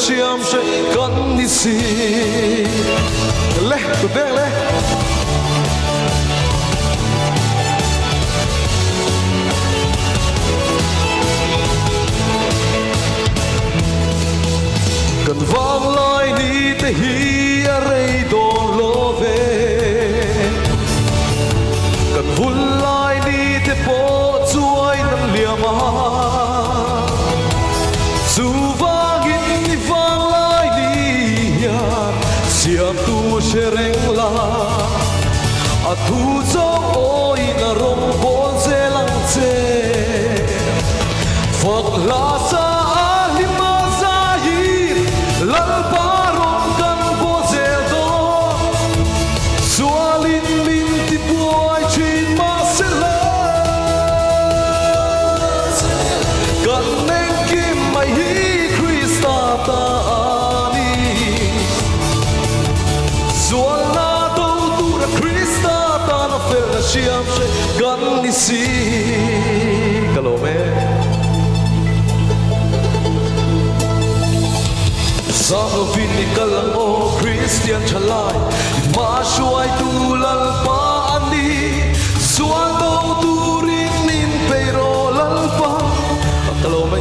fellowship sẽ cần đi xí lẽ tụt đen lẽ cần vang lại đi te hi a rei don lo về cần vun lại đi te po chuai nan liam a dù vang in ni vang lại đi ya siam tu se reng la a thu cho oi na rom bon se lang che phật la sa siam se gan ni si kalome sa vini kalang o Christian chalai ma shuai tu lal pa ani suan do tu rin nin pero lal pa kalome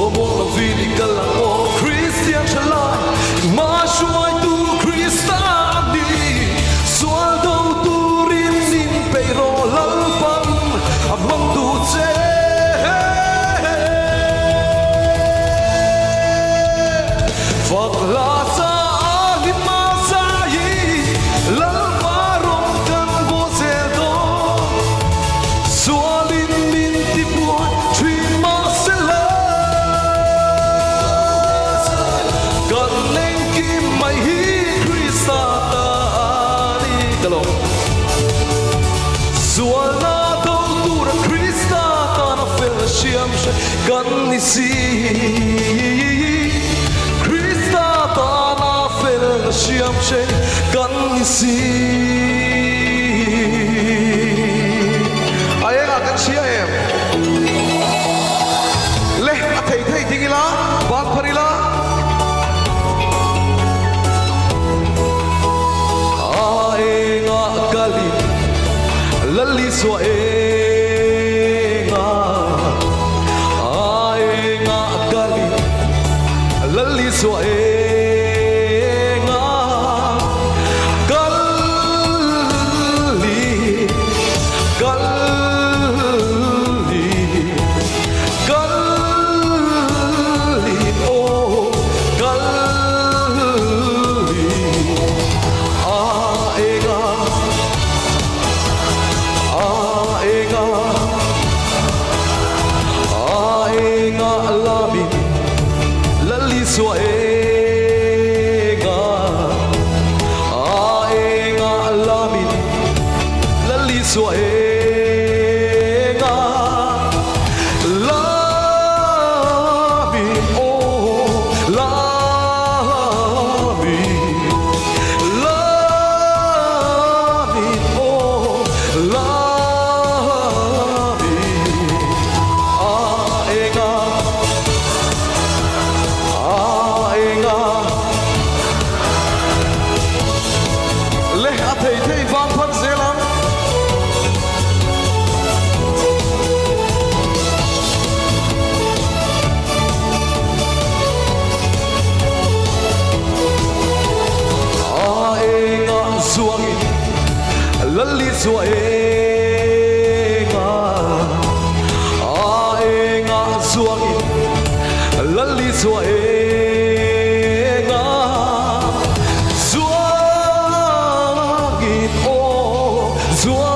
o mo vini kalang o Christian chalai ma shuai tu gan ni si Krista ta na fellowship she gan ni si ai ga kan sia em le a thei thei tingila bak pharila ai nga kali lalli so so enga galli oh galli aenga lami lalli so so enga lami oh lami oh lami aenga le a thei thei vang phan zelang lalli so enga aenga suangi lalli so enga suangi oh suangi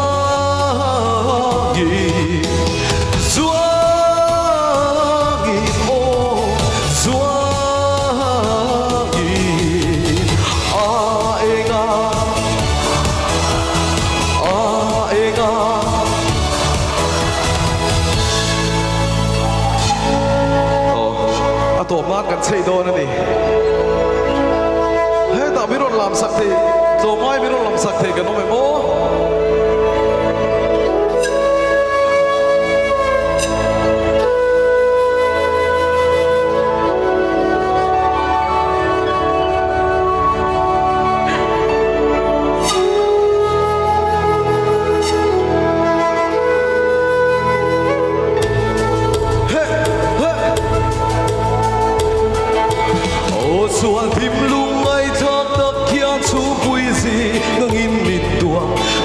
oh suangi aenga tổ mátกันใช่โดนนี่เฮ้ยแต่ไม่รู้ลำสักทีตัวไม่รู้ลำสักทีกันน้องไม่โม่ him lung ai thak tak khian chu pui zi ngin mit tua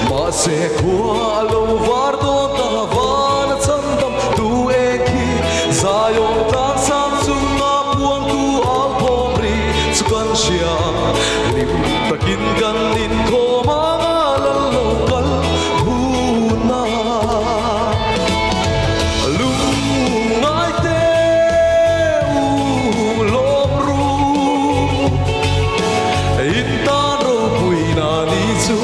ma se khua lo var do ta van chan dam tu e khi zayong tan sam chung na puan tu al pomri chukan sia lim takin kan nin ko ma lal lo kal huna lung ai te u lom ru in ta ro pui na ni chu